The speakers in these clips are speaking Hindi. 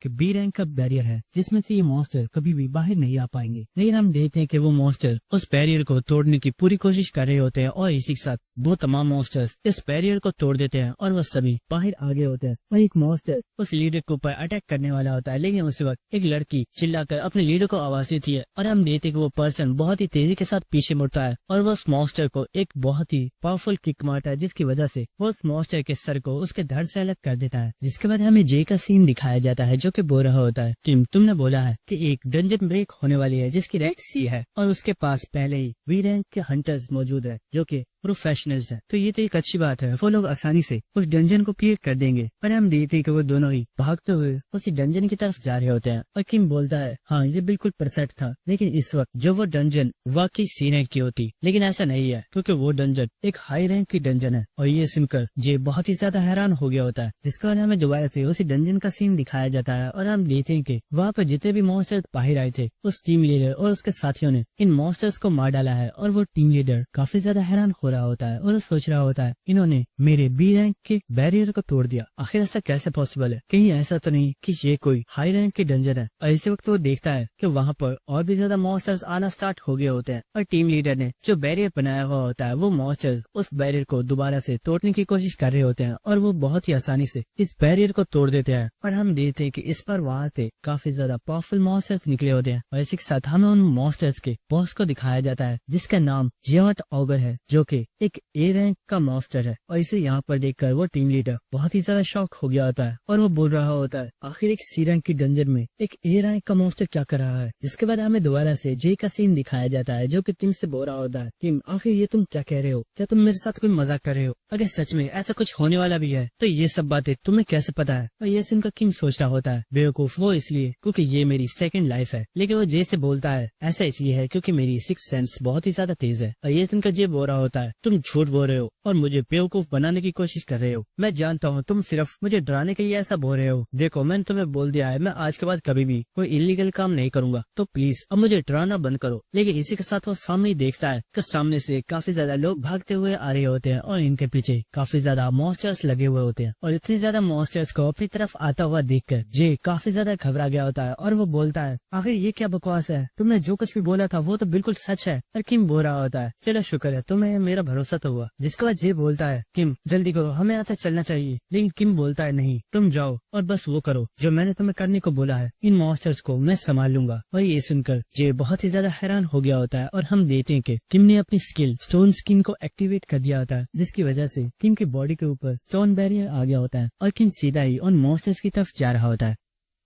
कि बी रैंक का बैरियर है जिसमें से ये मॉन्स्टर कभी भी बाहर नहीं आ पाएंगे। लेकिन हम देखते हैं कि वो मॉन्स्टर उस बैरियर को तोड़ने की पूरी कोशिश कर रहे होते हैं और इसी के साथ वो तमाम मॉन्स्टर्स इस बैरियर को तोड़ देते हैं और वो सभी बाहर आगे होते हैं। वही एक मॉन्स्टर उस लीडर के ऊपर अटैक करने वाला होता है, लेकिन उस वक्त एक लड़की चिल्लाकर अपने लीडर को आवाज देती है और हम देखते हैं कि वो पर्सन बहुत ही तेजी के साथ पीछे मुड़ता है और वो उस मॉन्स्टर को एक बहुत ही पावरफुल किक मारता है, जिसकी वजह से वो उस मॉन्स्टर के सर को उसके धड़ से अलग कर देता है। जिसके बाद हमें जे का सीन दिखाया जाता है जो कि बोल रहा होता है कि तुमने बोला है कि एक डंजन ब्रेक होने वाली है जिसकी रैंक सी है और उसके पास पहले ही वी रैंक के हंटर्स मौजूद है जो कि प्रोफेशनल्स है, तो ये तो एक अच्छी बात है, वो लोग आसानी से उस डंजन को क्लियर कर देंगे। पर हम देखते हैं कि वो दोनों ही भागते हुए उसी डंजन की तरफ जा रहे होते हैं और किम बोलता है हाँ ये बिल्कुल परफेक्ट था, लेकिन इस वक्त जो वो डंजन वाकई सी रैंक की होती, लेकिन ऐसा नहीं है क्योंकि वो डंजन एक हाई रैंक की डंजन है। और ये सुनकर जे बहुत ही ज्यादा हैरान हो गया होता है, जिसके बाद हमें दोबारा से उसी डंजन का सीन दिखाया जाता है और हम देखते हैं कि वहाँ पर जितने भी मॉन्स्टर्स बाहर आए थे उस टीम लीडर और उसके साथियों ने इन मॉन्स्टर्स को मार डाला है और वो टीम लीडर काफी ज्यादा हैरान हो रहा होता है और सोच रहा होता है इन्होंने मेरे बी रैंक के बैरियर को तोड़ दिया, आखिर ऐसा कैसे पॉसिबल है, कहीं ऐसा तो नहीं कि ये कोई हाई रैंक की डंजन है। और इसी वक्त वो देखता है कि वहाँ पर और भी ज्यादा मॉन्स्टर्स आना स्टार्ट हो गए होते हैं और टीम लीडर ने जो बैरियर बनाया हुआ होता है वो मॉन्स्टर्स उस बैरियर को दोबारा से तोड़ने की कोशिश कर रहे होते हैं और वो बहुत ही आसानी से इस बैरियर को तोड़ देते हैं। और हम देखते हैं कि इस पर वहाँ से काफी ज्यादा पावरफुल मॉन्स्टर्स निकले होते हैं और इसी के साथ हमें उन मॉन्स्टर्स के बॉस को दिखाया जाता है जिसका नाम जियाट ऑगर है जो कि एक ए रैंक का मॉन्स्टर है। और इसे यहाँ पर देखकर वो टीम लीडर बहुत ही ज्यादा शॉक हो गया होता है और वो बोल रहा होता है आखिर एक सी रैंक की डंजन में एक ए रैंक का मॉन्स्टर क्या कर रहा है। जिसके बाद हमें दोबारा से जे का सीन दिखाया जाता है जो कि टीम से बोल रहा होता है टीम आखिर ये तुम क्या कह रहे हो, क्या तुम मेरे साथ कोई मजाक कर रहे हो, अगर सच में ऐसा कुछ होने वाला भी है तो ये सब बातें तुम्हें कैसे पता है। और ये सुनकर किम सोच रहा होता है बेवकूफ वो इसलिए क्योंकि ये मेरी सेकंड लाइफ है, लेकिन वो जे से बोलता है ऐसा इसलिए है क्योंकि मेरी सिक्स सेंस बहुत ही ज्यादा तेज है। और ये सुनकर जे बोल रहा होता है तुम झूठ बोल रहे हो और मुझे बेवकूफ बनाने की कोशिश कर रहे हो, मैं जानता हूँ तुम सिर्फ मुझे डराने के लिए ऐसा बोल रहे हो। देखो मैंने तुम्हें बोल दिया है मैं आज के बाद कभी भी कोई इलीगल काम नहीं करूंगा, तो प्लीज अब मुझे डराना बंद करो। लेकिन इसी के साथ वो सामने ही देखता है कि सामने से काफी ज्यादा लोग भागते हुए आ रहे होते हैं और इनके पीछे काफी ज्यादा मॉन्स्टर्स लगे हुए होते हैं। और इतने ज्यादा मॉन्स्टर्स को अपनी तरफ आता हुआ देखकर जे काफी ज्यादा घबरा गया होता है और वो बोलता है आखिर ये क्या बकवास है, तुमने जो कुछ भी बोला था वो तो बिल्कुल सच है। और किम बोल रहा होता है चलो शुक्र है तुम्हें मेरा भरोसा तो हुआ। जिसके बाद जे बोलता है किम जल्दी करो हमें यहाँ से चलना चाहिए, लेकिन किम बोलता है नहीं तुम जाओ और बस वो करो जो मैंने तुम्हें करने को बोला है, इन मॉन्स्टर्स को मैं संभाल लूंगा। और ये सुनकर जे बहुत ही ज्यादा हैरान हो गया होता है और हम देखते हैं कि किम ने अपनी स्किल स्टोन स्किन को एक्टिवेट कर दिया होता है जिसकी वजह से किम की बॉडी के ऊपर स्टोन बैरियर आ गया होता है और किम सीधा ही उन मॉन्स्टर्स की तरफ जा रहा होता है।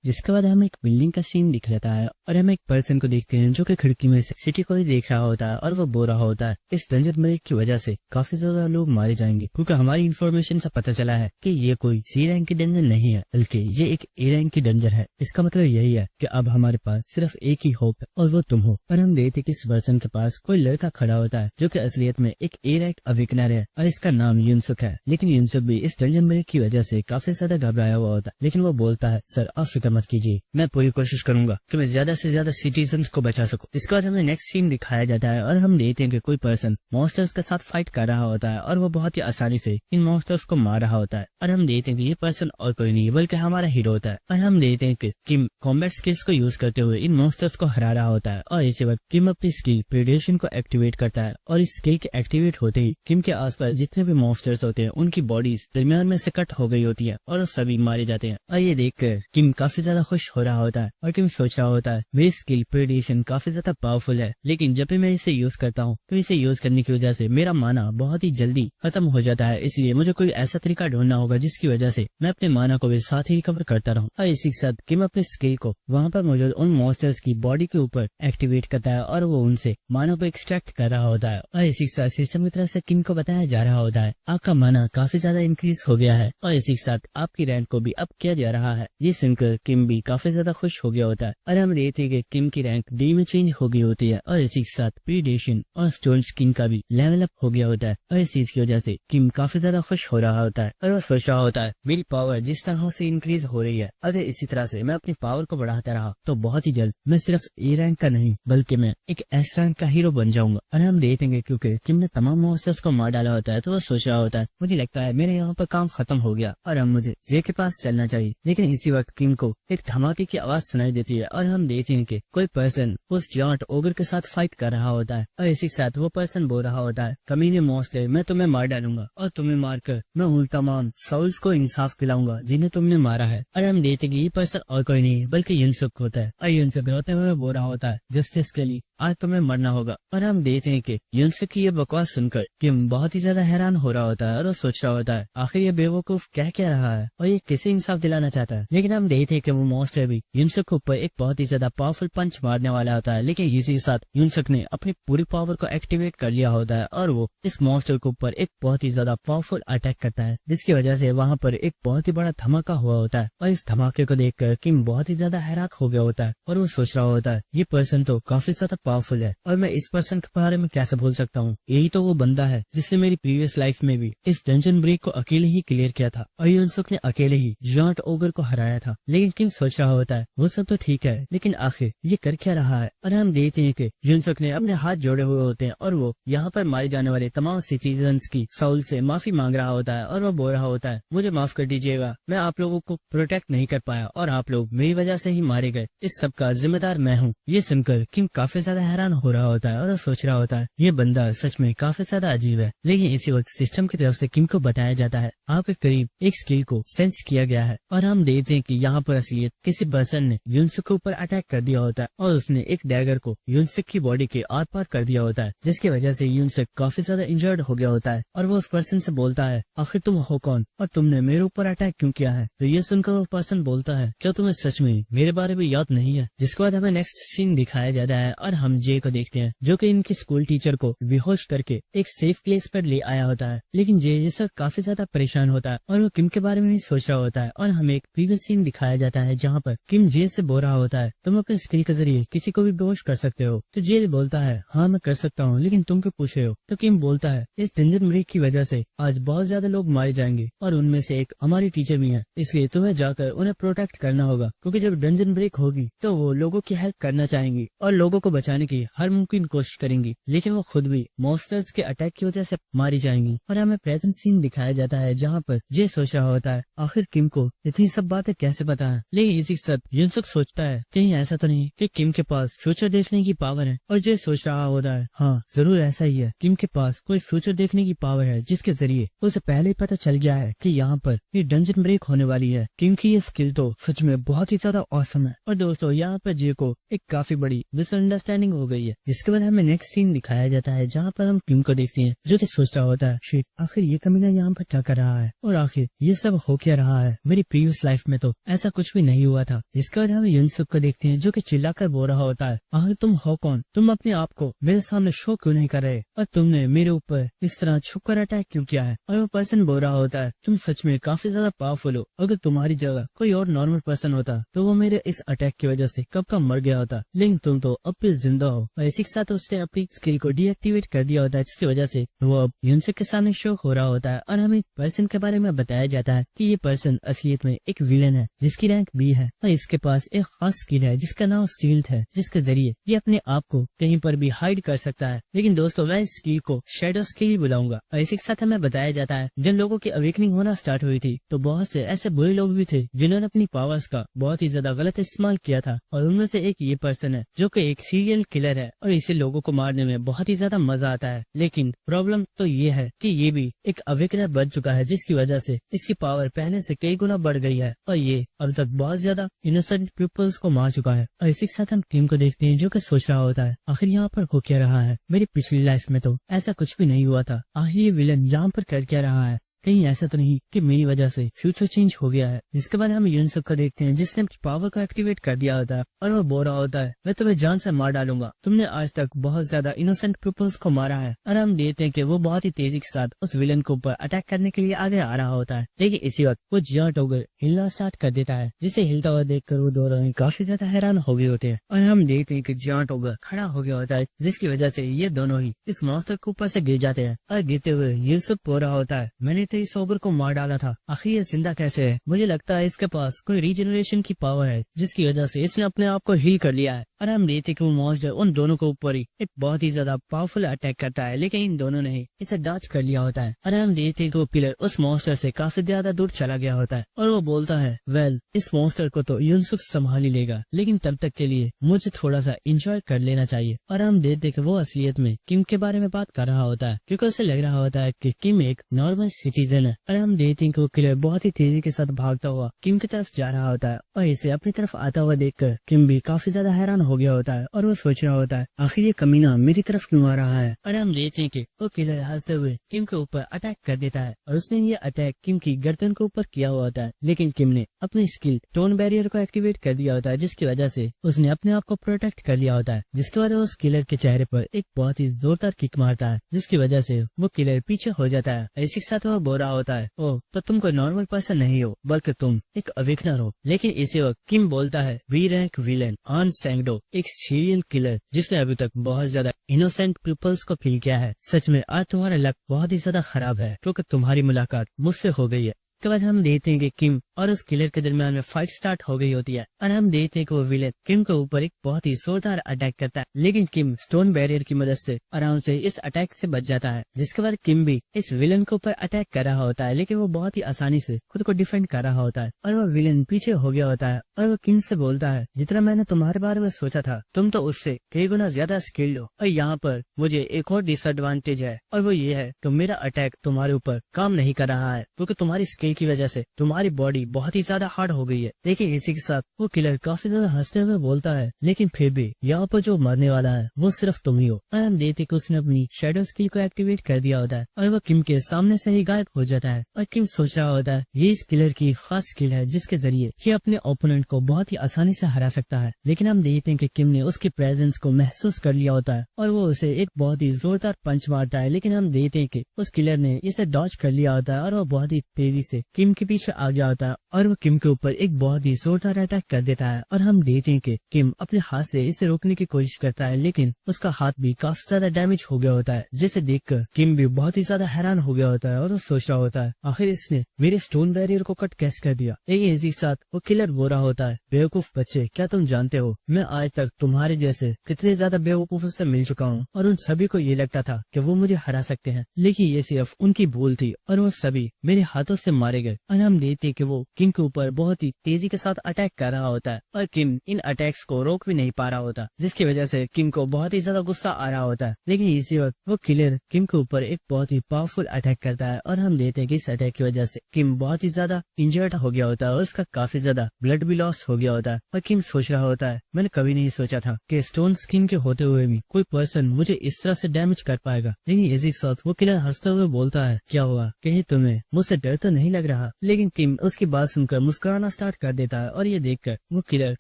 जिसके बाद हमें एक बिल्डिंग का सीन दिख रहता है और हम एक पर्सन को देखते हैं जो कि खिड़की में से सिटी को ही देख रहा होता है और वो बोल रहा होता है इस डंजन ब्रेक की वजह से काफी ज्यादा लोग मारे जाएंगे क्योंकि हमारी इन्फॉर्मेशन से पता चला है कि ये कोई सी रैंक की डंजन नहीं है बल्कि ये एक ए रैंक की डंजन है। इसका मतलब यही है कि अब हमारे पास सिर्फ एक ही होप है और वो तुम हो। और हम देखते कि इस पर्सन के पास कोई लड़का खड़ा होता है जो कि असलियत में एक ए रैंक अवेकनर है और इसका नाम युनसुक है। लेकिन युनसुक भी इस डंजन ब्रेक की वजह से काफी ज्यादा घबराया हुआ होता है, लेकिन वो बोलता है सर आप फिक्र मत कीजिए, मैं पूरी कोशिश करूंगा कि मैं ज्यादा से ज्यादा सिटीजन्स को बचा सकूं। इसके बाद हमें नेक्स्ट सीन दिखाया जाता है और हम देखते हैं कि कोई पर्सन मॉन्स्टर्स के साथ फाइट कर रहा होता है और वो बहुत ही आसानी से इन मॉन्स्टर्स को मार रहा होता है। और हम देखते हैं कि ये पर्सन और कोई नहीं बल्कि हमारा हीरो होता है। और हम देखते हैं कि किम कॉम्बैट स्किल्स को यूज करते हुए इन मॉन्स्टर्स को हरा रहा होता है और इसी वक्त किम अपनी स्किल प्रेडेशन को एक्टिवेट करता है और इस स्किल के एक्टिवेट होते ही किम के आसपास जितने भी मॉन्स्टर्स होते हैं उनकी बॉडीज दरमियान में से कट हो गई होती है और सभी मारे जाते हैं। और ये देखकर किम काफी ज्यादा खुश हो रहा होता है और किम सोच रहा होता है मेरी स्किल प्रेडेशन काफी ज्यादा पावरफुल है, लेकिन जब भी मैं इसे यूज करता हूँ तो इसे यूज करने की वजह से मेरा माना बहुत ही जल्दी खत्म हो जाता है, इसलिए मुझे कोई ऐसा तरीका ढूंढना होगा जिसकी वजह से मैं अपने माना को भी साथ ही रिकवर करता रहूं। और इसी के साथ किम अपने स्किल को वहाँ पर मौजूद उन मॉन्स्टर्स की बॉडी के ऊपर एक्टिवेट करता है और वो उनसे माना को एक्सट्रैक्ट कर रहा होता है। और इसी के साथ सिस्टम की तरफ से किम को बताया जा रहा होता है आपका माना काफी ज्यादा इंक्रीज हो गया है और इसी के साथ आपकी रैंक को भी अप किया जा रहा है। ये सुनकर किम भी काफी ज्यादा खुश हो गया होता है और हम देखते हैं कि किम की रैंक डी में चेंज हो गई होती है और इसी के साथ प्रीडेशन और स्टोन स्किन का भी लेवल अप हो गया होता है। और इस चीज की वजह से किम काफी ज्यादा खुश हो रहा होता है और वो सोच रहा होता है मेरी पावर जिस तरह से इंक्रीज हो रही है अगर इसी तरह से मैं अपनी पावर को बढ़ाता रहा तो बहुत ही जल्द मैं सिर्फ ए रैंक का नहीं बल्कि मैं एक एस रैंक का हीरो बन जाऊंगा। और हम देखेंगे क्योंकि किम ने तमाम मॉन्स्टर्स को मार डाला होता है तो वो सोच रहा होता है मुझे लगता है मेरे यहाँ पर काम खत्म हो गया और अब मुझे जे के पास चलना चाहिए। लेकिन इसी वक्त किम को एक धमाके की आवाज सुनाई देती है और हम देखते हैं कि कोई पर्सन उस जाट ओगर के साथ फाइट कर रहा होता है और इसी के साथ वो पर्सन बोल रहा होता है, कमीने मॉन्स्टर, मैं तुम्हें मार डालूंगा और तुम्हें मारकर मैं उन तमाम साउल्स को इंसाफ दिलाऊंगा जिन्हें तुमने मारा है। और हम देखते हैं कि ये पर्सन और कोई नहीं बल्कि युनसुक होता है और युनसुक रोते हुए बोल रहा होता है, जस्टिस के लिए आज तुम्हें मरना होगा। और हम देखते हैं कि युनसुक की ये बकवास सुनकर किम बहुत ही ज्यादा हैरान हो रहा होता है और वो सोच रहा होता है आखिर ये बेवकूफ कह क्या रहा है और ये किसे इंसाफ दिलाना चाहता है। लेकिन हम देखते हैं कि वो मॉन्स्टर भी युनसुक के ऊपर एक बहुत ही ज्यादा पावरफुल पंच मारने वाला होता है, लेकिन इसी के साथ युनसुक ने अपनी पूरी पावर को एक्टिवेट कर लिया होता है और वो इस मॉन्स्टर के ऊपर एक बहुत ही ज्यादा पावरफुल अटैक करता है, जिसकी वजह से वहाँ पर एक बहुत ही बड़ा धमाका हुआ होता है। और इस धमाके को देखकर किम बहुत ही ज्यादा हैरान हो गया होता है और वो सोच रहा होता है ये पर्सन तो काफी ज्यादा पावरफुल है और मैं इस पर्सन के बारे में कैसे भूल सकता हूँ। यही तो वो बंदा है जिसने मेरी प्रीवियस लाइफ में भी इस डंजन ब्रेक को अकेले ही क्लियर किया था और युनसुक ने अकेले ही जाट ओगर को हराया था। लेकिन किम सोच रहा होता है वो सब तो ठीक है, लेकिन आखिर ये कर क्या रहा है। और हम देखते हैं कि युनसुक ने अपने हाथ जोड़े हुए होते हैं और वो यहाँ पर मारे जाने वाले तमाम सिटीजन्स की साउल से माफी मांग रहा होता है और वो बोल रहा होता है, मुझे माफ कर दीजिएगा, मैं आप लोगों को प्रोटेक्ट नहीं कर पाया और आप लोग मेरी वजह से ही मारे गए, इस सब का जिम्मेदार मैं हूँ। ये सुनकर किम काफी ज्यादा हैरान हो रहा होता है और वो सोच रहा होता है ये बंदा सच में काफी ज्यादा अजीब है। लेकिन इसी वक्त सिस्टम की तरफ से किम को बताया जाता है आपके करीब एक स्किल को सेंस किया गया है और हम देखते हैं कि यहाँ पर असलियत किसी पर्सन ने युनसुक के ऊपर अटैक कर दिया होता है और उसने एक डैगर को युनसुक की बॉडी के आर पार कर दिया होता है, जिसकी वजह से युनसुक काफी ज्यादा इंजर्ड हो गया होता है और वो उस पर्सन से बोलता है आखिर तुम हो कौन और तुमने मेरे ऊपर अटैक क्यों किया है। तो ये सुनकर वो पर्सन बोलता है क्या तुम्हें सच में मेरे बारे में याद नहीं है। जिसके बाद हमें नेक्स्ट सीन दिखाया जाता है और हम जे को देखते हैं जो कि इनकी स्कूल टीचर को बेहोश करके एक सेफ प्लेस पर ले आया होता है। लेकिन जे ये सब काफी ज्यादा परेशान होता है और वो किम के बारे में ही सोच रहा होता है और हमें एक प्रीवियस सीन दिखाया जाता है जहाँ पर किम जे से बोल रहा होता है तुम अपने स्किल के जरिए किसी को भी बेहोश कर सकते हो। तो जे बोलता है हाँ मैं कर सकता हूँ, लेकिन तुम क्यों पूछ रहे हो। तो किम बोलता है इस डंजन ब्रेक की वजह से आज बहुत ज्यादा लोग मारे जाएंगे और उनमें से एक हमारी टीचर भी है, इसलिए तुम्हें जाकर उन्हें प्रोटेक्ट करना होगा क्योंकि जब डंजन ब्रेक होगी तो वो लोगों की हेल्प करना चाहेंगी और लोगों को बचाने की हर मुमकिन कोशिश करेंगी, लेकिन वो खुद भी मॉन्स्टर्स के अटैक की वजह से मारी जाएंगी। और हमें प्रेजेंट सीन दिखाया जाता है जहाँ पर जे सोच रहा होता है आखिर किम को इतनी सब बातें कैसे पता है। लेकिन इसी साथ युनसुक सोचता है कहीं ऐसा तो नहीं कि किम के पास फ्यूचर देखने की पावर है और जे सोच रहा होता है हाँ जरूर ऐसा ही है, किम के पास कोई फ्यूचर देखने की पावर है जिसके जरिए उसे पहले ही पता चल गया है कि यहाँ पर ये डंजन ब्रेक होने वाली है। किम की ये स्किल तो सच में बहुत ही ज्यादा ऑसम है। और दोस्तों यहाँ पर जे को एक काफी बड़ी मिसअंडरस्टैंडिंग हो गई है, जिसके बाद हमें नेक्स्ट सीन दिखाया जाता है जहाँ पर हम किम को देखते हैं जो कि सोच रहा होता है शिट आखिर ये कमीना यहाँ पर क्या कर रहा है और आखिर ये सब हो क्या रहा है, मेरी प्रीवियस लाइफ में तो ऐसा कुछ भी नहीं हुआ था। जिसके बाद हम युनसुक को देखते हैं जो कि चिल्लाकर बोल रहा होता है आखिर तुम हो कौन, तुम अपने आप को मेरे सामने शो क्यों नहीं कर रहे और तुमने मेरे ऊपर इस तरह छुपकर अटैक क्यों किया है। और वो पर्सन बोल रहा होता है तुम सच में काफी ज्यादा पावरफुल हो, अगर तुम्हारी जगह कोई और नॉर्मल पर्सन होता तो वो मेरे इस अटैक की वजह से कब का मर गया होता, लेकिन तुम तो अब भी जिंदा हो। और इसी के साथ उसने अपनी स्किल को डीएक्टिवेट कर दिया होता है, जिसकी वजह से वो अब युनसुक के सामने शो हो रहा होता है। और हमें पर्सन के बारे में बताया जाता है कि ये पर्सन असलियत में एक विलेन है जिसकी रैंक बी है और इसके पास एक खास स्किल है जिसका नाम स्टील्थ है, जिसके जरिए ये अपने आप को कहीं पर भी हाइड कर सकता है। लेकिन दोस्तों मैं इस स्किल को शैडो स्किल ही बुलाऊंगा। और इसी के साथ हमें बताया जाता है जिन लोगों की अवेकनिंग होना स्टार्ट हुई थी तो बहुत से ऐसे बुरे लोग भी थे जिन्होंने अपनी पावर्स का बहुत ही ज्यादा गलत इस्तेमाल किया था और उनमें से एक ये पर्सन है जो कि एक सीरियल किलर है और इसे लोगों को मारने में बहुत ही ज्यादा मजा आता है। लेकिन प्रॉब्लम तो ये है कि ये भी एक अवेकनर बन चुका है जिसकी वजह से इसकी पावर पहले से कई गुना बढ़ गई है और ये अब तक बहुत ज्यादा इनोसेंट पीपल्स को मार चुका है। और इसी के साथ हम टीम को देखते हैं जो कि सोच रहा होता है आखिर यहाँ पर हो क्या रहा है, मेरी पिछली लाइफ में तो ऐसा कुछ भी नहीं हुआ था, आखिर ये विलन यहाँ पर कर क्या रहा है, कहीं ऐसा तो नहीं कि मेरी वजह से फ्यूचर चेंज हो गया है। जिसके बाद हम युनसुक को देखते हैं जिसने अपनी पावर को एक्टिवेट कर दिया होता है और वो बोल रहा होता है मैं तुम्हें जान से मार डालूंगा, तुमने आज तक बहुत ज्यादा इनोसेंट पीपल्स को मारा है। और हम देखते हैं कि वो बहुत ही तेजी के साथ उस विलन के ऊपर अटैक करने के लिए आगे आ रहा होता है। लेकिन इसी वक्त वो जाट ओगर हिलना स्टार्ट कर देता है, जिसे हिलता हुआ देखकर वो दोनों काफी ज्यादा हैरान हो गए होते हैं। और हम देखते हैं कि जाट ओगर खड़ा हो गया होता है, जिसकी वजह से ये दोनों ही इस मॉन्स्टर के ऊपर से गिर जाते हैं। और गिरते हुए युनसुक बोल रहा होता है मैंने रहते ही सॉगर को मार डाला था। आखिर ये जिंदा कैसे है? मुझे लगता है इसके पास कोई रीजनरेशन की पावर है जिसकी वजह से इसने अपने आप को हील कर लिया है। और हम देखते कि वो मॉन्स्टर उन दोनों के ऊपर ही एक बहुत ही ज्यादा पावरफुल अटैक करता है, लेकिन इन दोनों ने ही इसे डॉज कर लिया होता है। और हम देखते हैं कि वो किलर उस मॉन्स्टर से काफी ज्यादा दूर चला गया होता है और वो बोलता है वेल इस मॉन्स्टर को तो युनसुक संभाल ही लेगा, लेकिन तब तक के लिए मुझे थोड़ा सा एंजॉय कर लेना चाहिए। और हम देखते कि वो असलियत में किम के बारे में बात कर रहा होता है, क्योंकि उसे लग रहा होता है कि किम एक नॉर्मल सिटीजन है। और हम देखते हैं कि वो किलर बहुत ही तेजी के साथ भागता हुआ किम की तरफ जा रहा होता है और इसे अपनी तरफ आता हुआ देखकर किम भी काफी ज्यादा हैरान हो गया होता है और वो सोच रहा होता है आखिर ये कमीना मेरी तरफ क्यों आ रहा है। और हम देखते हैं कि वो किलर हंसते हुए किम के ऊपर अटैक कर देता है और उसने ये अटैक किम की गर्दन के ऊपर किया हुआ होता है, लेकिन किम ने अपनी स्किल टोन बैरियर को एक्टिवेट कर दिया होता है, जिसकी वजह से उसने अपने आप को प्रोटेक्ट कर लिया होता है। जिसके बाद उस किलर के चेहरे पर एक बहुत ही जोरदार किक मारता है, जिसकी वजह से वो किलर पीछे हो जाता है। इसी के साथ वो बोल रहा होता है ओ तो तुम कोई नॉर्मल पर्सन नहीं हो बल्कि तुम एक अवेकनर हो। लेकिन इसी वक्त किम बोलता है वी रैंक विलेन ऑन सैंगडो, एक सीरियल किलर जिसने अभी तक बहुत ज्यादा इनोसेंट पीपल्स को किल किया है। सच में आज तुम्हारा लक बहुत ही ज्यादा खराब है क्योंकि तुम्हारी मुलाकात मुझसे हो गई है। उसके बाद हम देखते हैं कि किम और उस किलर के दरमियान में फाइट स्टार्ट हो गई होती है और हम देखते हैं कि वो विलेन किम के ऊपर एक बहुत ही जोरदार अटैक करता है, लेकिन किम स्टोन बैरियर की मदद से आराम से इस अटैक से बच जाता है। जिसके बाद किम भी इस विलेन के ऊपर अटैक कर रहा होता है, लेकिन वो बहुत ही आसानी से खुद को डिफेंड कर रहा होता है और वो विलेन पीछे हो गया होता है और वो किम से बोलता है जितना मैंने तुम्हारे बारे में सोचा था तुम तो उससे कई गुना ज्यादा स्किल्ड हो और यहाँ पर मुझे एक और डिसएडवांटेज है और वो ये है कि मेरा अटैक तुम्हारे ऊपर काम नहीं कर रहा है क्योंकि तुम्हारी स्किल की वजह से तुम्हारी बॉडी बहुत ही ज्यादा हार्ड हो गई है। देखिए इसी के साथ वो किलर काफी ज्यादा हंसते हुए बोलता है लेकिन फिर भी यहाँ पर जो मरने वाला है वो सिर्फ तुम ही हो। और हम देखते कि उसने अपनी शैडो स्किल को एक्टिवेट कर दिया होता है और वो किम के सामने से ही गायब हो जाता है और किम सोच रहा होता है ये इस किलर की खास स्किल है जिसके जरिए ये अपने ओपोनेंट को बहुत ही आसानी से हरा सकता है। लेकिन हम देखते हैं कि किम ने उसकी प्रेजेंस को महसूस कर लिया होता है और वो उसे एक बहुत ही जोरदार पंच मारता है, लेकिन हम देखते हैं कि उस किलर ने इसे डॉज कर लिया होता है और वो बहुत ही तेजी से किम के पीछे आ गया होता है और वो किम के ऊपर एक बहुत ही जोरदार अटैक कर देता है। और हम देखते हैं कि किम अपने हाथ से इसे रोकने की कोशिश करता है, लेकिन उसका हाथ भी काफी ज्यादा डैमेज हो गया होता है, जिसे देखकर किम भी बहुत ही ज्यादा हैरान हो गया होता है और वो सोच रहा होता है आखिर इसने मेरे स्टोन बैरियर को कट कैसे कर दिया। लेकिन इसी के साथ वो किलर बोल रहा होता है बेवकूफ बच्चे, क्या तुम जानते हो मैं आज तक तुम्हारे जैसे कितने ज्यादा बेवकूफों से मिल चुका हूँ और उन सभी को ये लगता था कि वो मुझे हरा सकते हैं, लेकिन ये सिर्फ उनकी भूल थी और वो सभी मेरे हाथों से मारे गए। और हम देखते कि वो किम के ऊपर बहुत ही तेजी के साथ अटैक कर रहा होता है और किम इन अटैक्स को रोक भी नहीं पा रहा होता, जिसकी वजह से किम को बहुत ही ज्यादा गुस्सा आ रहा होता है। लेकिन इसी वक्त वो किलर किम के ऊपर एक बहुत ही पावरफुल अटैक करता है और हम देखते हैं कि इस अटैक की वजह से किम बहुत ही ज्यादा इंजर्ड हो गया होता है और उसका काफी ज्यादा ब्लड भी लॉस हो गया होता है। और किम सोच रहा होता है मैंने कभी नहीं सोचा था कि स्टोन स्किन के होते हुए भी कोई पर्सन मुझे इस तरह से डैमेज कर पाएगा। लेकिन इसी के साथ वो किलर हंसते हुए बोलता है क्या हुआ, कहीं तुम्हें मुझसे डर तो नहीं लग रहा। लेकिन किम उसकी बात सुनकर मुस्कुराना स्टार्ट कर देता है और ये देखकर वो किलर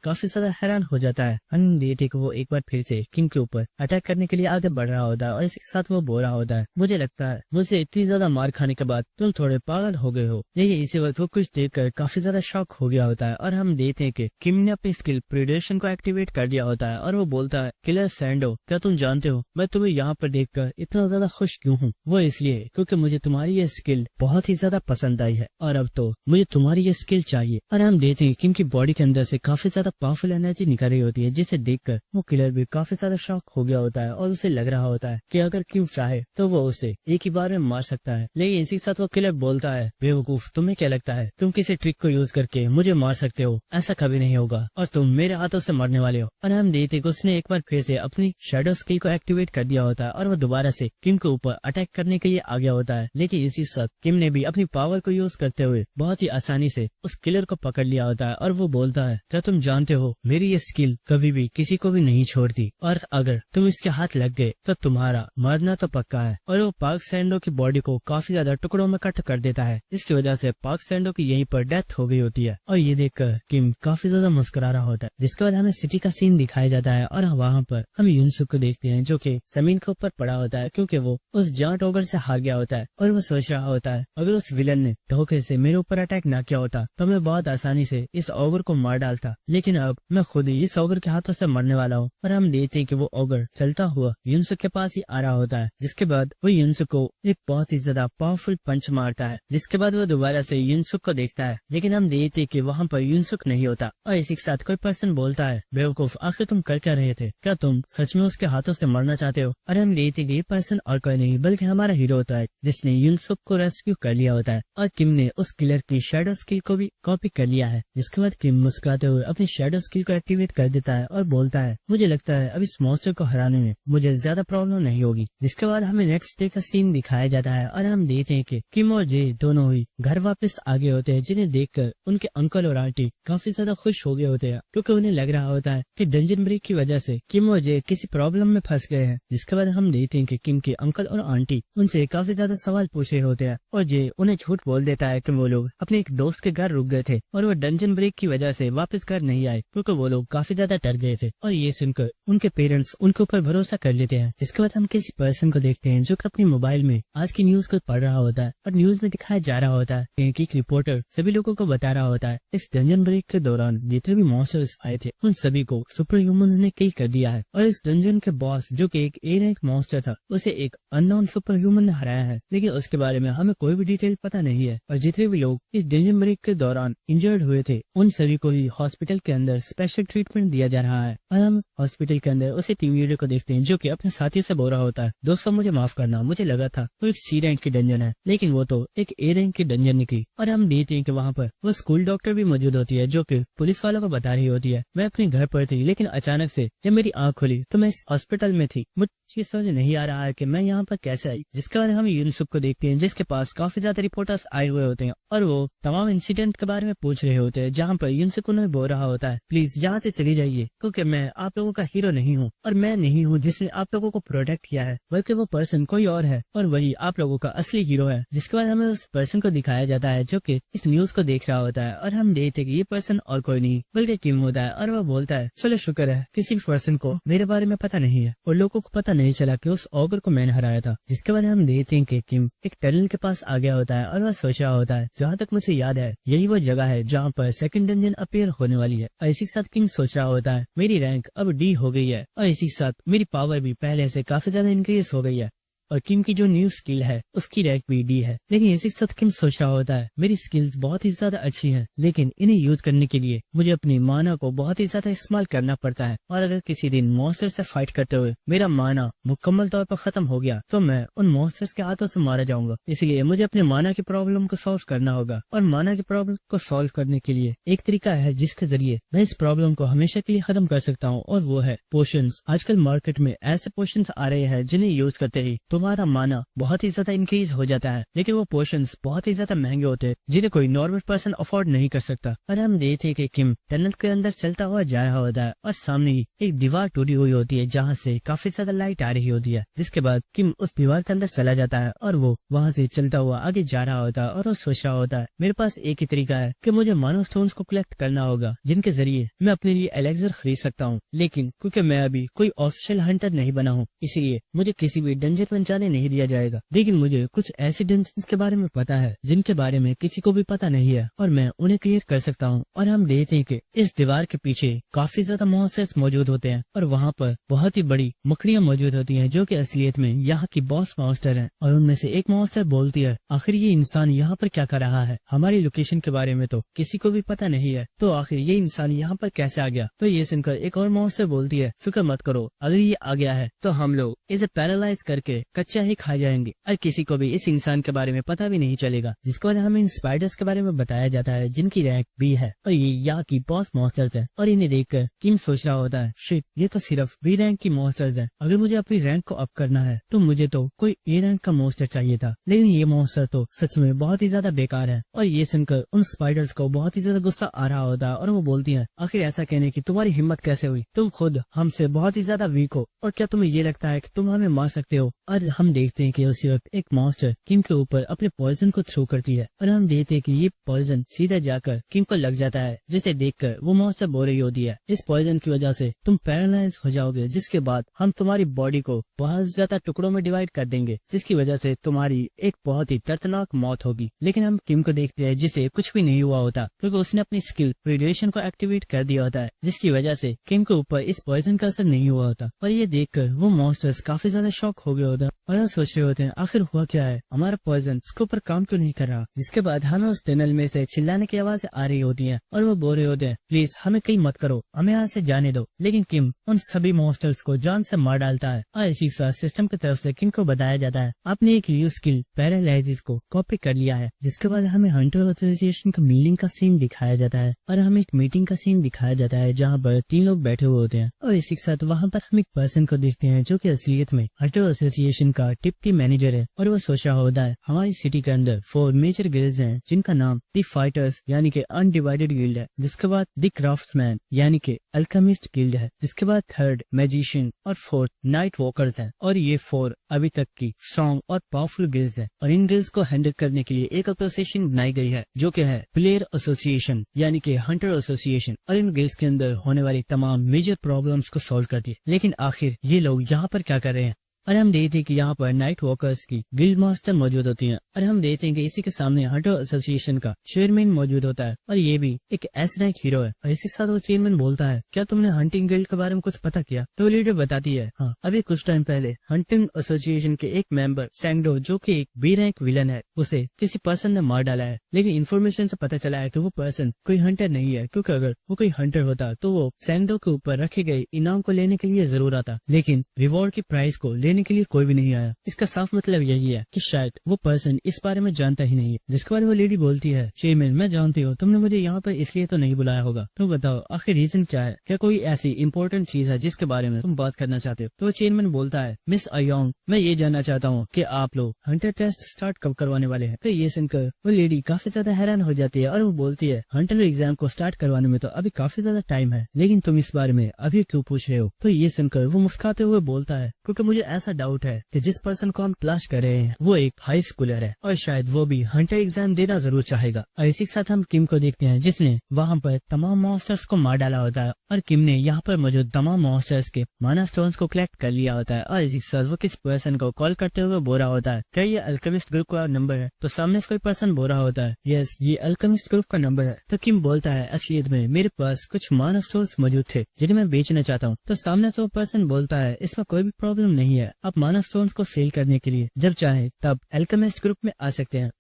काफी ज्यादा हैरान हो जाता है। हम देखते कि वो एक बार फिर से किम के ऊपर अटैक करने के लिए आगे बढ़ रहा होता है और इसके साथ वो बोल रहा होता है मुझे लगता है मुझसे इतनी ज्यादा मार खाने के बाद तुम थोड़े पागल हो गए हो। लेकिन इसी वक्त वो कुछ देखकर काफी ज्यादा शॉक हो गया होता है और हम देखते हैं कि किम ने अपनी स्किल प्रीडेशन को एक्टिवेट कर दिया होता है और वो बोलता है किलर सैंडो, क्या तुम जानते हो मैं तुम्हें यहाँ पर देखकर इतना ज्यादा खुश क्यों हूँ? वो इसलिए क्योंकि मुझे तुम्हारी ये स्किल बहुत ही ज्यादा पसंद आई है और अब तो मुझे तुम्हारी ये स्किल चाहिए। और हम देखते हैं किम की बॉडी के अंदर से काफी ज्यादा पावरफुल एनर्जी निकल रही होती है, जिसे देखकर वो किलर भी काफी ज्यादा शॉक हो गया होता है और उसे लग रहा होता है कि अगर किम चाहे तो वो उसे एक ही बार में मार सकता है। लेकिन इसी के साथ वो किलर बोलता है बेवकूफ, तुम्हें क्या लगता है तुम किसी ट्रिक को यूज करके मुझे मार सकते हो? ऐसा कभी नहीं होगा और तुम मेरे हाथों से मरने वाले हो। और हम देखते कि उसने एक बार फिर से अपनी शैडो स्किल को एक्टिवेट कर दिया होता है और वो दोबारा से किम के ऊपर अटैक करने के लिए आ गया होता है। लेकिन इसी साथ किम ने भी अपनी पावर को यूज करते हुए बहुत ही आसानी से उस किलर को पकड़ लिया होता है और वो बोलता है क्या तुम जानते हो मेरी ये स्किल कभी भी किसी को भी नहीं छोड़ती और अगर तुम इसके हाथ लग गए तो तुम्हारा मरना तो पक्का है। और वो पार्क सैंडो की बॉडी को काफी ज्यादा टुकड़ों में कट कर देता है, इसकी वजह से पार्क सैंडो की यहीं पर डेथ हो गई होती है। और ये देखकर किम काफी ज्यादा मुस्कुरा रहा होता है, जिसके बाद हमें सिटी का सीन दिखाया जाता है और वहाँ पर हम युनसुक को देखते हैं जो कि जमीन के ऊपर पड़ा होता है क्योंकि वो उस जांट ओगर से हार गया होता है और वो सोच रहा होता है अगर उस विलन ने धोखे से मेरे ऊपर अटैक ना किया होता होता तो मैं बहुत आसानी से इस ओगर को मार डालता, लेकिन अब मैं खुद ही इस ओगर के हाथों से मरने वाला हूँ। और हम देखते हैं कि वो ओगर चलता हुआ युनसुक के पास ही आ रहा होता है, जिसके बाद वो युनसुक को एक बहुत ही ज्यादा पावरफुल पंच मारता है, जिसके बाद वो दोबारा से युनसुक को देखता है, लेकिन हम देखते हैं कि वहाँ पर युनसुक नहीं होता। और इसी के साथ कोई पर्सन बोलता है, बेवकूफ आखिर तुम कर क्या रहे थे, क्या तुम सच में उसके हाथों से मरना चाहते हो? और हम देखते हैं कि ये पर्सन और कोई नहीं बल्कि हमारा हीरो होता है, जिसने युनसुक को रेस्क्यू कर लिया होता है। और किम ने उस किलर की शैडो स्किल को भी कॉपी कर लिया है, जिसके बाद किम मुस्कुराते हुए अपनी शैडो स्किल को एक्टिवेट कर देता है और बोलता है, मुझे लगता है अब इस मॉन्स्टर को हराने में मुझे ज्यादा प्रॉब्लम नहीं होगी। जिसके बाद हमें नेक्स्ट डे का सीन दिखाया जाता है और हम देखते हैं कि किम और जे दोनों ही घर वापस आ गए होते हैं, जिन्हें देखकर उनके अंकल और आंटी काफी ज्यादा खुश हो गए होते हैं, क्योंकि उन्हें लग रहा होता है कि डंजन ब्रेक की वजह से किम और जे किसी प्रॉब्लम में फंस गए हैं। जिसके बाद हम देखते हैं कि किम के अंकल और आंटी उनसे काफी ज्यादा सवाल पूछ रहे होते हैं और जे उन्हें झूठ बोल देता है कि वो लोग अपने एक दोस्त के घर रुक गए थे और वो डंजन ब्रेक की वजह से वापस घर नहीं आए, क्योंकि वो लोग काफी ज्यादा डर गए थे। और ये सुनकर उनके पेरेंट्स उनके ऊपर भरोसा कर लेते हैं। जिसके बाद हम किसी पर्सन को देखते हैं जो कि अपने मोबाइल में आज की न्यूज को पढ़ रहा होता है और न्यूज में दिखाया जा रहा होता है कि एक रिपोर्टर सभी लोगों को बता रहा होता है इस डंजन ब्रेक के दौरान जितने भी मॉन्स्टर्स आए थे उन सभी को सुपर ह्यूमन ने किल कर दिया है। और इस डंजन के बॉस जो कि एक ए रैंक मॉन्स्टर था, उसे एक अननोन सुपर ह्यूमन ने हराया है, लेकिन उसके बारे में हमें कोई भी डिटेल पता नहीं है। और जितने भी लोग इस डंजन ब्रेक के दौरान इंजर्ड हुए थे उन सभी को ही हॉस्पिटल के अंदर स्पेशल ट्रीटमेंट दिया जा रहा है। और हम हॉस्पिटल के अंदर उसे टीम लीडर को देखते हैं जो कि अपने साथी से बोल रहा होता है, दोस्तों मुझे माफ करना, मुझे लगा था वो एक सी रैंक की डंजन है, लेकिन वो तो एक ए रैंक की डंजन निकली। और हम देखते हैं कि वहाँ पर वो स्कूल डॉक्टर भी मौजूद होती है जो कि पुलिस वालों को बता रही होती है, मैं अपने घर पर थी लेकिन अचानक से जब मेरी आंख खुली तो मैं इस हॉस्पिटल में थी, मुझे समझ नहीं आ रहा है कि मैं यहाँ पर कैसे आई। जिसके बाद हम युनसुक को देखते हैं जिसके पास काफी ज्यादा रिपोर्टर्स आए हुए होते हैं और वो तमाम इंसिडेंट के बारे में पूछ रहे होते हैं, जहाँ पर युनसुक उन्हें बोल रहा होता है, प्लीज यहाँ से चली जाइए क्योंकि मैं आप लोगों का हीरो नहीं हूँ और मैं नहीं हूँ जिसने आप लोगों को प्रोटेक्ट किया है, बल्कि वो पर्सन कोई और है और वही आप लोगों का असली हीरो है। जिसके बाद हमें उस पर्सन को दिखाया जाता है जो कि इस न्यूज को देख रहा होता है और हम देखते हैं कि ये पर्सन और कोई नहीं बल्कि किम होता है। और वो बोलता है, चलो शुक्र है किसी भी पर्सन को मेरे बारे में पता नहीं है और लोगों को पता नहीं चला कि उस ऑगर को मैंने हराया था। जिसके बाद हम देखते हैं कि किम एक टनल के पास आ गया होता है और वह सोच रहा होता है, जहाँ तक मुझे याद है यही वो जगह है जहाँ पर सेकंड डंजन अपीयर होने वाली है। और इसी के साथ किम सोच रहा होता है, मेरी रैंक अब डी हो गई है और इसी के साथ मेरी पावर भी पहले से काफी ज्यादा इंक्रीज हो गई है और किम की जो न्यू स्किल है उसकी रैंक भी डी है। लेकिन इसी के साथ किम सोच रहा होता है, मेरी स्किल्स बहुत ही ज्यादा अच्छी हैं, लेकिन इन्हें यूज करने के लिए मुझे अपनी माना को बहुत ही ज्यादा इस्तेमाल करना पड़ता है और अगर किसी दिन मॉन्स्टर से फाइट करते हुए मेरा माना मुकम्मल तौर पर खत्म हो गया तो मैं उन मॉन्स्टर्स के हाथों से मारा जाऊंगा। इसलिए मुझे अपने माना की प्रॉब्लम को सॉल्व करना होगा और माना की प्रॉब्लम को सॉल्व करने के लिए एक तरीका है जिसके जरिए मैं इस प्रॉब्लम को हमेशा के लिए खत्म कर सकता हूँ और वो है पोशंस। आजकल मार्केट में ऐसे पोशंस आ रहे हैं जिन्हें यूज करते ही तुम्हारा माना बहुत ही ज्यादा इंक्रीज हो जाता है, लेकिन वो पोशंस बहुत ही ज्यादा महंगे होते हैं जिन्हें कोई नॉर्मल पर्सन अफोर्ड नहीं कर सकता। और हम देखते हैं कि किम टनल के अंदर चलता हुआ जा रहा होता है और सामने ही एक दीवार टूटी हुई होती है जहाँ से काफी ज्यादा लाइट आ रही होती है। जिसके बाद किम उस दीवार के अंदर चला जाता है और वो वहाँ से चलता हुआ आगे जा रहा होता है और वो सोच रहा होता है, मेरे पास एक ही तरीका है कि मुझे मानो स्टोन्स को कलेक्ट करना होगा जिनके जरिए मैं अपने लिए एलेक्सर खरीद सकता हूँ, लेकिन क्योंकि मैं अभी कोई ऑफिशियल हंटर नहीं बना हूँ इसलिए मुझे किसी भी डंजन में जाने नहीं दिया जाएगा। लेकिन मुझे कुछ ऐसे डंजन के बारे में पता है जिनके बारे में किसी को भी पता नहीं है और मैं उन्हें क्लियर कर सकता हूँ। और हम देखते हैं कि इस दीवार के पीछे काफी ज्यादा मॉन्स्टर्स मौजूद होते हैं और वहाँ पर बहुत ही बड़ी मकड़ियाँ मौजूद होती हैं जो कि असलियत में यहाँ की बॉस मॉन्स्टर हैं। और उनमें से एक मॉन्स्टर बोलती है, आखिर ये इंसान यहाँ पर क्या कर रहा है, हमारी लोकेशन के बारे में तो किसी को भी पता नहीं है, तो आखिर ये इंसान यहाँ पर कैसे आ गया। तो ये सुनकर एक और मॉन्स्टर बोलती है, फिक्र मत करो, अगर ये आ गया है तो हम लोग इसे पैरालाइज करके कच्चा ही खा जाएंगे और किसी को भी इस इंसान के बारे में पता भी नहीं चलेगा। जिसके बाद हमें इन स्पाइडर्स के बारे में बताया जाता है जिनकी रैंक बी है और ये यहाँ की बॉस मॉन्स्टर्स है। और इन्हें देखकर किम सोच रहा होता है, शिट, ये तो सिर्फ बी रैंक की मॉन्स्टर्स है, अगर मुझे अपनी रैंक को अप करना है तो मुझे तो कोई ए रैंक का मॉन्स्टर चाहिए था, लेकिन ये मॉन्स्टर तो सच में बहुत ही ज्यादा बेकार है। और ये सुनकर उन स्पाइडर्स को बहुत ही ज्यादा गुस्सा आ रहा होता है और वो बोलती है, आखिर ऐसा कहने की तुम्हारी हिम्मत कैसे हुई, तुम खुद हमसे बहुत ही ज्यादा वीक हो और क्या तुम्हें ये लगता है कि तुम हमें मार सकते हो। और बाद हम देखते हैं कि उसी वक्त एक मॉन्स्टर किम के ऊपर अपने पॉइजन को थ्रो करती है और हम देखते हैं कि ये पॉइजन सीधा जाकर किम को लग जाता है, जिसे देखकर वो मॉन्स्टर बोल रही होती है इस पॉइजन की वजह से तुम पैरालाइज हो जाओगे, जिसके बाद हम तुम्हारी बॉडी को बहुत ज्यादा टुकड़ों में डिवाइड कर देंगे, जिसकी वजह से तुम्हारी एक बहुत ही दर्दनाक मौत होगी। लेकिन हम किम को देखते हैं जिसे कुछ भी नहीं हुआ होता, क्योंकि उसने अपनी स्किल रेडिएशन को एक्टिवेट कर दिया होता है, जिसकी वजह से किम के ऊपर इस पॉइजन का असर नहीं हुआ होता। और ये देखकर वो मॉन्स्टर्स काफी ज्यादा शॉक हो गए होते हैं और हम सोच रहे होते हैं आखिर हुआ क्या है, हमारा पॉइजन इसके ऊपर काम क्यों नहीं कर रहा। जिसके बाद हमें उस टनल में से चिल्लाने की आवाज आ रही होती है और वो बोल रहे होते हैं प्लीज हमें कहीं मत करो, हमें यहाँ से जाने दो। लेकिन किम उन सभी मॉन्स्टर्स को जान से मार डालता है और इसी साथ सिस्टम की तरफ से किम को बताया जाता है आपने एक न्यू स्किल पैरालाइसिस को कॉपी कर लिया है। जिसके बाद हमें हंटर एसोसिएशन का मीटिंग का सीन दिखाया जाता है और हमें एक मीटिंग का सीन दिखाया जाता है जहाँ पर 3 लोग बैठे हुए होते हैं और इसी के साथ वहाँ पर हम एक पर्सन को देखते हैं जो कि असलियत में हंटर एसोसिएशन का डिप्टी मैनेजर है और वो सोच रहा होता है हमारी सिटी के अंदर 4 मेजर गिल्ड्स हैं जिनका नाम द फाइटर्स यानी कि अनडिवाइडेड गिल्ड है, जिसके बाद द क्राफ्ट्समैन यानी कि अल्केमिस्ट गिल्ड है, जिसके बाद 3rd मैजिशियन और 4th नाइट वॉकर्स हैं। और ये 4 अभी तक की स्ट्रॉन्ग और पावरफुल गिल्ड्स हैं और इन गिल्ड्स को हैंडल करने के लिए एक एसोसिएशन बनाई गई है जो कि है प्लेयर एसोसिएशन यानी कि हंटर एसोसिएशन, और इन गिल्ड्स के अंदर होने वाली तमाम मेजर प्रॉब्लम्स को सॉल्व करती है। लेकिन आखिर ये लोग यहाँ पर क्या कर रहे हैं, और हम देखते हैं कि यहाँ पर नाइट वॉकर्स की गिल्ड मास्टर मौजूद होती हैं और हम देखते हैं कि इसी के सामने हंटर एसोसिएशन का चेयरमैन मौजूद होता है और ये भी एक एस रैंक हीरो है। और इसी के साथ वो चेयरमैन बोलता है क्या तुमने हंटिंग गिल्ड के बारे में कुछ पता किया? तो लीडर बताती है हाँ, अभी कुछ टाइम पहले हंटिंग एसोसिएशन के एक मेंबर सैंगडो जो कि एक बी रैंक विलन है, उसे किसी पर्सन ने मार डाला है। लेकिन इन्फॉर्मेशन से पता चला है कि वो पर्सन कोई हंटर नहीं है, क्योंकि अगर वो कोई हंटर होता तो वो सैंगडो के ऊपर रखे गए इनाम को लेने के लिए जरूर आता, लेकिन रिवॉर्ड की प्राइस को लेने के लिए कोई भी नहीं आया। इसका साफ मतलब यही है कि शायद वो पर्सन इस बारे में जानता ही नहीं है। जिसके बाद वो लेडी बोलती है चेयरमैन मैं जानती हूँ तुमने मुझे यहाँ पर इसलिए तो नहीं बुलाया होगा, तो बताओ आखिर रीजन क्या है, क्या कोई ऐसी इंपॉर्टेंट चीज है जिसके बारे में तुम बात करना चाहते हो? तो चेयरमैन बोलता है मिस अयोंग मैं ये जानना चाहता हूँ कि आप लोग हंटर टेस्ट स्टार्ट कब करवाने वाले हैं? तो ये सुनकर वो लेडी काफी ज्यादा हैरान हो जाती है और वो बोलती है हंटर एग्जाम को स्टार्ट करवाने में तो अभी काफी ज्यादा टाइम है, लेकिन तुम इस बारे में अभी क्यों पूछ रहे हो? तो ये सुनकर वो मुस्कुराते हुए बोलता है क्योंकि मुझे ऐसा डाउट है कि जिस पर्सन को हम तलाश कर रहे हैं वो एक हाई स्कूलर है और शायद वो भी हंटर एग्जाम देना जरूर चाहेगा। और इसी के साथ हम किम को देखते हैं जिसने वहाँ पर तमाम मॉन्स्टर्स को मार डाला होता है और किम ने यहाँ पर मौजूद तमाम मॉन्स्टर्स के माना स्टोन्स को कलेक्ट कर लिया होता है। और इसी के साथ वो किस पर्सन को कॉल करते हुए बोल रहा होता है क्या ये अल्केमिस्ट ग्रुप का नंबर है? तो सामने से कोई पर्सन बोल रहा होता है यस ये अल्केमिस्ट ग्रुप का नंबर है। तो किम बोलता है असलियत में मेरे पास कुछ माना स्टोन्स मौजूद थे जिन्हें मैं बेचना चाहता हूँ। तो सामने से वो पर्सन बोलता है इसमें कोई भी प्रॉब्लम नहीं है, आप माना स्टोन्स को सेल करने के लिए जब चाहे तब अल्केमिस्ट ग्रुप में आ सकते हैं।